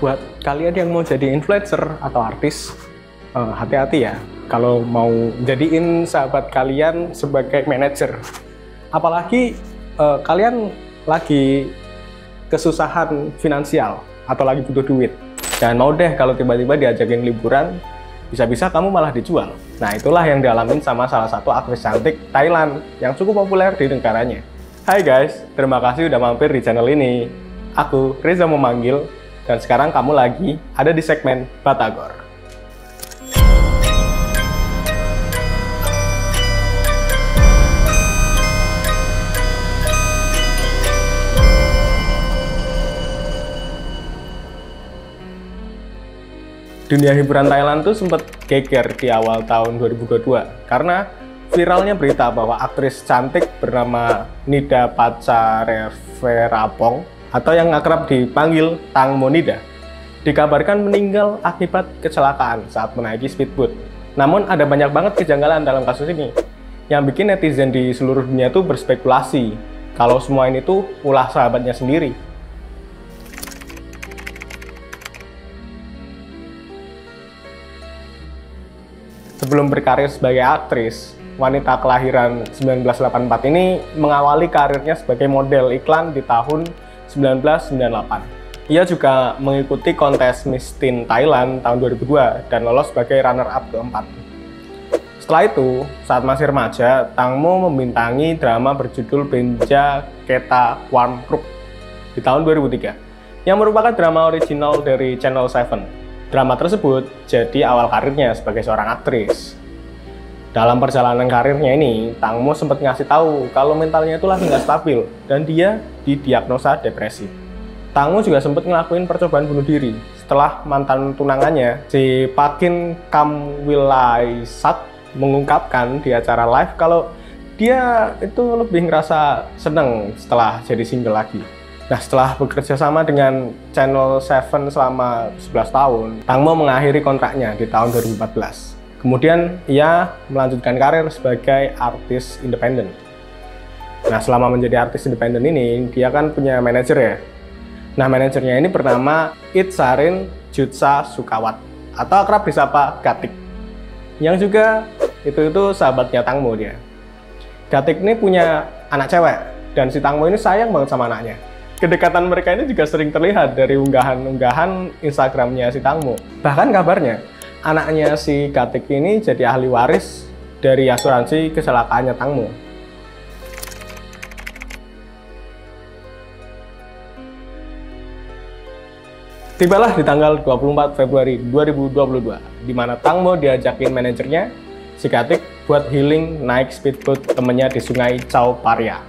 buat kalian yang mau jadi influencer atau artis, hati-hati ya kalau mau jadiin sahabat kalian sebagai manajer. Apalagi kalian lagi kesusahan finansial atau lagi butuh duit. Jangan mau deh kalau tiba-tiba diajakin liburan, bisa-bisa kamu malah dijual. Nah, itulah yang dialamin sama salah satu aktris cantik Thailand yang cukup populer di negaranya. Hai guys, terima kasih udah mampir di channel ini. Aku Reza memanggil, dan sekarang kamu lagi ada di segmen Batagor. Dunia hiburan Thailand tuh sempat geger di awal tahun 2022 karena viralnya berita bahwa aktris cantik bernama Nida Pacareverapong atau yang akrab dipanggil Tangmo Nida dikabarkan meninggal akibat kecelakaan saat menaiki speedboat. Namun ada banyak banget kejanggalan dalam kasus ini yang bikin netizen di seluruh dunia tuh berspekulasi kalau semua ini tuh ulah sahabatnya sendiri. Sebelum berkarir sebagai aktris, wanita kelahiran 1984 ini mengawali karirnya sebagai model iklan di tahun 1998. Ia juga mengikuti kontes Miss Teen Thailand tahun 2002 dan lolos sebagai runner-up keempat. Setelah itu, saat masih remaja, Tangmo membintangi drama berjudul Benja Keta Warmkruk di tahun 2003, yang merupakan drama original dari Channel 7. Drama tersebut jadi awal karirnya sebagai seorang aktris. Dalam perjalanan karirnya ini, Tangmo sempat ngasih tahu kalau mentalnya itu lagi nggak stabil dan dia didiagnosa depresi. Tangmo juga sempat ngelakuin percobaan bunuh diri setelah mantan tunangannya, si Pakin Kamwilaisat, mengungkapkan di acara live kalau dia itu lebih ngerasa seneng setelah jadi single lagi. Nah, setelah bekerja sama dengan Channel 7 selama 11 tahun, Tangmo mengakhiri kontraknya di tahun 2014. Kemudian, ia melanjutkan karir sebagai artis independen. Nah, selama menjadi artis independen ini, dia kan punya manajer ya. Nah, manajernya ini bernama Itsarin Jutsa Sukawat, atau akrab disapa Gatik, yang juga itu sahabatnya Tangmo dia. Gatik ini punya anak cewek, dan si Tangmo ini sayang banget sama anaknya. Kedekatan mereka ini juga sering terlihat dari unggahan-unggahan Instagramnya si Tangmo. Bahkan kabarnya, anaknya si Gatik ini jadi ahli waris dari asuransi kecelakaannya Tangmo. Tibalah di tanggal 24 Februari 2022, di mana Tangmo diajakin manajernya, si Gatik, buat healing naik speedboat temennya di sungai Chao Phraya.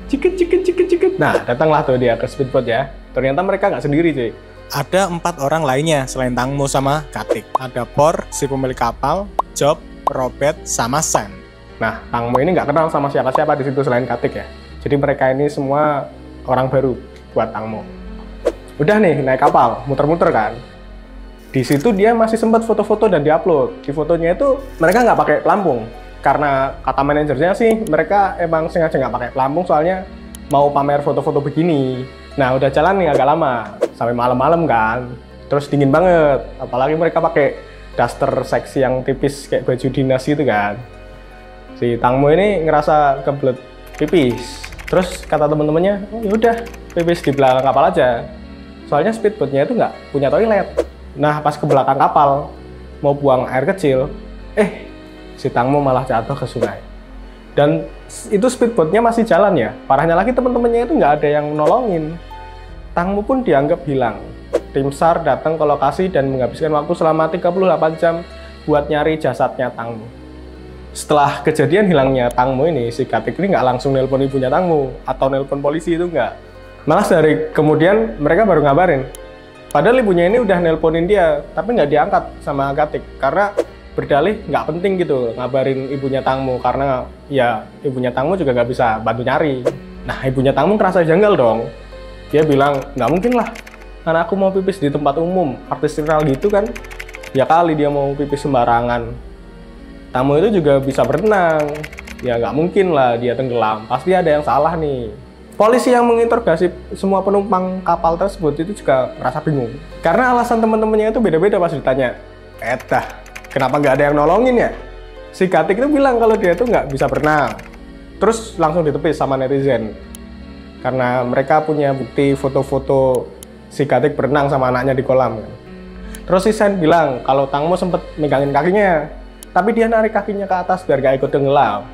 Cikit. Nah, datanglah tuh dia ke speedboat ya. Ternyata mereka nggak sendiri, cuy. Ada 4 orang lainnya selain Tangmo sama Gatik. Ada Por, si pemilik kapal, Job, Robert, sama Sam. Nah, Tangmo ini nggak kenal sama siapa-siapa di situ selain Gatik ya. Jadi mereka ini semua orang baru buat Tangmo. Udah nih, naik kapal, muter-muter kan. Di situ dia masih sempat foto-foto dan diupload. Di fotonya itu mereka nggak pakai pelampung. Karena kata manajernya sih, mereka emang sengaja nggak pakai pelampung soalnya mau pamer foto-foto begini. Nah, udah jalan nih agak lama, sampai malam-malam kan. Terus dingin banget, apalagi mereka pakai daster seksi yang tipis kayak baju dinas gitu kan. Si Tangmo ini ngerasa kebelet pipis. Terus kata temen-temennya, oh yaudah, pipis di belakang kapal aja. Soalnya speedboatnya itu nggak punya toilet. Nah, pas ke belakang kapal, mau buang air kecil, si Tangmo malah jatuh ke sungai. Dan itu speedboatnya masih jalan ya. Parahnya lagi teman-temannya itu nggak ada yang nolongin. Tangmo pun dianggap hilang. Tim SAR datang ke lokasi dan menghabiskan waktu selama 38 jam buat nyari jasadnya Tangmo. Setelah kejadian hilangnya Tangmo ini, si Gatik ini nggak langsung nelpon ibunya Tangmo atau nelpon polisi, itu nggak. Malah sehari kemudian mereka baru ngabarin. Padahal ibunya ini udah nelponin dia, tapi nggak diangkat sama Gatik karena berdalih nggak penting gitu ngabarin ibunya Tangmo karena ya ibunya Tangmo juga nggak bisa bantu nyari. Nah, ibunya Tangmo ngerasa janggal dong. Dia bilang, nggak mungkin lah anakku mau pipis di tempat umum, artis viral gitu kan. Ya kali dia mau pipis sembarangan. Tangmo itu juga bisa berenang. Ya nggak mungkin lah dia tenggelam, pasti ada yang salah nih. Polisi yang menginterogasi semua penumpang kapal tersebut itu juga merasa bingung. Karena alasan teman-temannya itu beda-beda pas ditanya. Kenapa nggak ada yang nolongin ya? Si Gatik itu bilang kalau dia itu nggak bisa berenang. Terus langsung ditepis sama netizen. Karena mereka punya bukti foto-foto si Gatik berenang sama anaknya di kolam. Terus si Sen bilang kalau Tangmo sempat megangin kakinya. Tapi dia narik kakinya ke atas biar gak ikut tenggelam.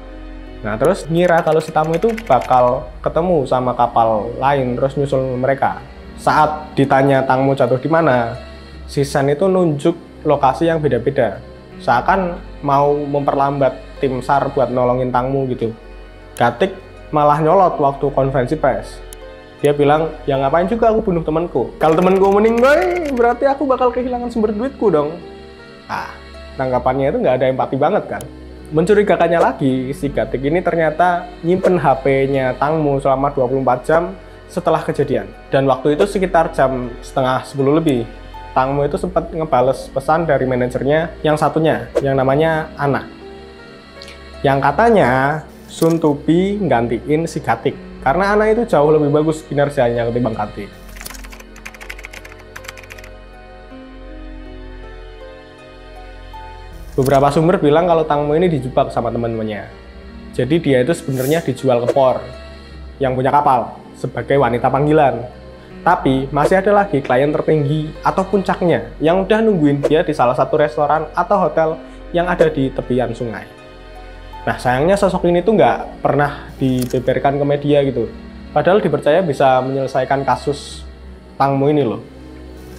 Nah terus ngira kalau si Tangmo itu bakal ketemu sama kapal lain terus nyusul mereka. Saat ditanya Tangmo jatuh di mana, si Sen itu nunjuk lokasi yang beda-beda. Seakan mau memperlambat tim SAR buat nolongin Tangmo gitu. Gatik malah nyolot waktu konferensi pers. Dia bilang, ya ngapain juga aku bunuh temanku. Kalau temanku meninggal, berarti aku bakal kehilangan sumber duitku dong. Tanggapannya itu nggak ada empati banget kan. Mencurigakannya lagi, si Gatik ini ternyata nyimpen HP-nya Tangmo selama 24 jam setelah kejadian. Dan waktu itu sekitar jam setengah 10 lebih. Tangmo itu sempat ngebales pesan dari manajernya yang satunya, yang namanya Ana. Yang katanya Sun Tupi nggantiin si Gatik. Karena Ana itu jauh lebih bagus kinerjanya ketimbang Gatik. Beberapa sumber bilang kalau Tangmo ini dijebak sama teman-temannya. Jadi dia itu sebenarnya dijual ke Por yang punya kapal sebagai wanita panggilan. Tapi masih ada lagi klien tertinggi atau puncaknya yang udah nungguin dia di salah satu restoran atau hotel yang ada di tepian sungai. Nah sayangnya sosok ini tuh nggak pernah dibeberkan ke media gitu. Padahal dipercaya bisa menyelesaikan kasus Tangmo ini loh.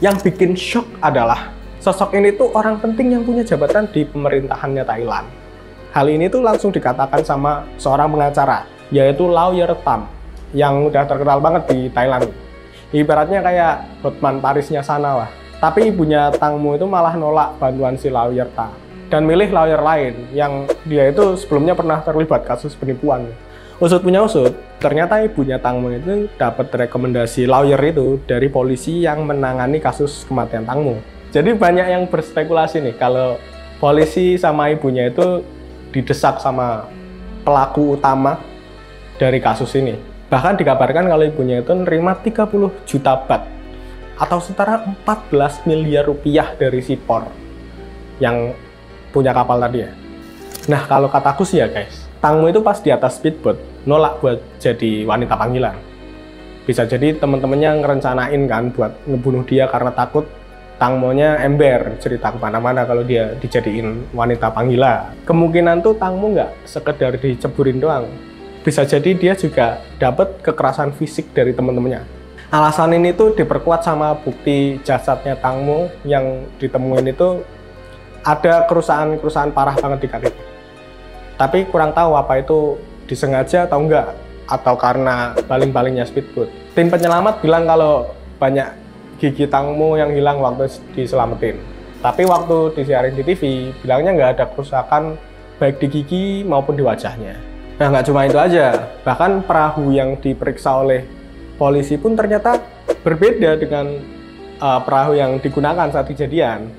Yang bikin shock adalah sosok ini tuh orang penting yang punya jabatan di pemerintahannya Thailand. Hal ini tuh langsung dikatakan sama seorang pengacara, yaitu Lawyer Tam, yang udah terkenal banget di Thailand. Ibaratnya kayak Hotman Parisnya sana lah. Tapi ibunya Tangmo itu malah nolak bantuan si Lawyer Tam dan milih lawyer lain yang dia itu sebelumnya pernah terlibat kasus penipuan. Usut punya usut, ternyata ibunya Tangmo itu dapat rekomendasi lawyer itu dari polisi yang menangani kasus kematian Tangmo. Jadi banyak yang berspekulasi nih kalau polisi sama ibunya itu didesak sama pelaku utama dari kasus ini. Bahkan dikabarkan kalau ibunya itu nerima 30 juta baht atau setara 14 miliar rupiah dari si Por yang punya kapal tadi ya. Nah kalau kataku sih ya guys, Tangmo itu pas di atas speedboat nolak buat jadi wanita panggilan. Bisa jadi teman-temannya ngerencanain kan buat ngebunuh dia karena takut Tangmonya ember cerita kemana-mana kalau dia dijadiin wanita panggilan. Kemungkinan tuh Tangmo nggak sekedar diceburin doang. Bisa jadi dia juga dapat kekerasan fisik dari teman-temannya. Alasan ini tuh diperkuat sama bukti jasadnya Tangmo yang ditemuin itu ada kerusakan parah banget di kaki. Tapi kurang tahu apa itu disengaja atau enggak, atau karena baling-balingnya speedboat. Tim penyelamat bilang kalau banyak gigi Tangmo yang hilang waktu diselamatin. Tapi waktu disiarin di TV, bilangnya nggak ada kerusakan baik di gigi maupun di wajahnya. Nah nggak cuma itu aja, bahkan perahu yang diperiksa oleh polisi pun ternyata berbeda dengan perahu yang digunakan saat kejadian.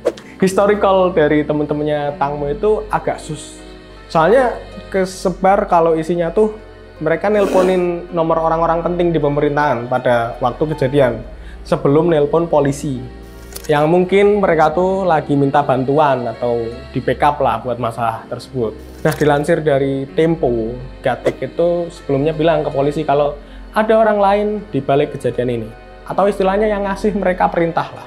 Historical dari teman-temannya Tangmo itu agak soalnya kesebar kalau isinya tuh mereka nelponin nomor orang-orang penting di pemerintahan pada waktu kejadian sebelum nelpon polisi yang mungkin mereka tuh lagi minta bantuan atau di backup lah buat masalah tersebut. Nah dilansir dari Tempo, Gatik itu sebelumnya bilang ke polisi kalau ada orang lain di balik kejadian ini atau istilahnya yang ngasih mereka perintah lah.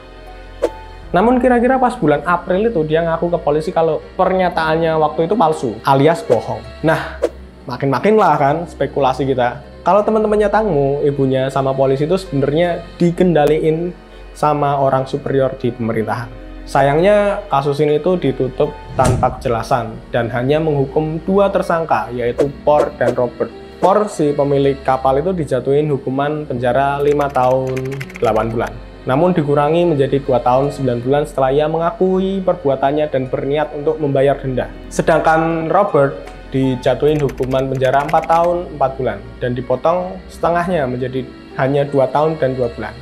Namun kira-kira pas bulan April itu dia ngaku ke polisi kalau pernyataannya waktu itu palsu alias bohong. Nah makin-makin lah kan spekulasi kita. Kalau teman-temannya Tangmo, ibunya sama polisi itu sebenarnya dikendaliin sama orang superior di pemerintahan. Sayangnya kasus ini tuh ditutup tanpa kejelasan dan hanya menghukum 2 tersangka yaitu Por dan Robert. Por si pemilik kapal itu dijatuhin hukuman penjara 5 tahun 8 bulan. Namun dikurangi menjadi 2 tahun 9 bulan setelah ia mengakui perbuatannya dan berniat untuk membayar denda. Sedangkan Robert dijatuhin hukuman penjara 4 tahun 4 bulan dan dipotong setengahnya menjadi hanya 2 tahun dan 2 bulan.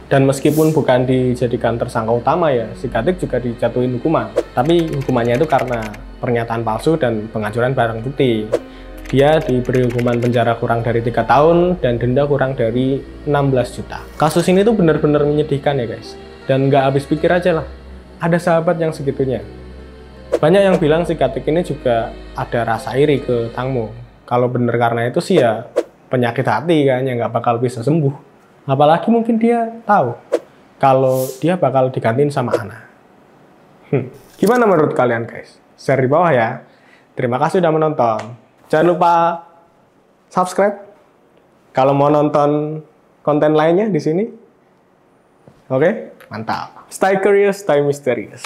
Dan meskipun bukan dijadikan tersangka utama ya, si Gatik juga dijatuhin hukuman. Tapi hukumannya itu karena pernyataan palsu dan pengacuran barang bukti. Dia diberi hukuman penjara kurang dari 3 tahun dan denda kurang dari 16 juta. Kasus ini tuh benar-benar menyedihkan ya guys. Dan nggak habis pikir aja lah, ada sahabat yang segitunya. Banyak yang bilang si Katik ini juga ada rasa iri ke Tangmo. Kalau bener karena itu sih ya penyakit hati kan, yang nggak bakal bisa sembuh. Apalagi mungkin dia tahu kalau dia bakal digantiin sama Ana. Gimana menurut kalian guys? Share di bawah ya. Terima kasih sudah menonton. Jangan lupa subscribe kalau mau nonton konten lainnya di sini. Oke, mantap. Stay curious, stay mysterious.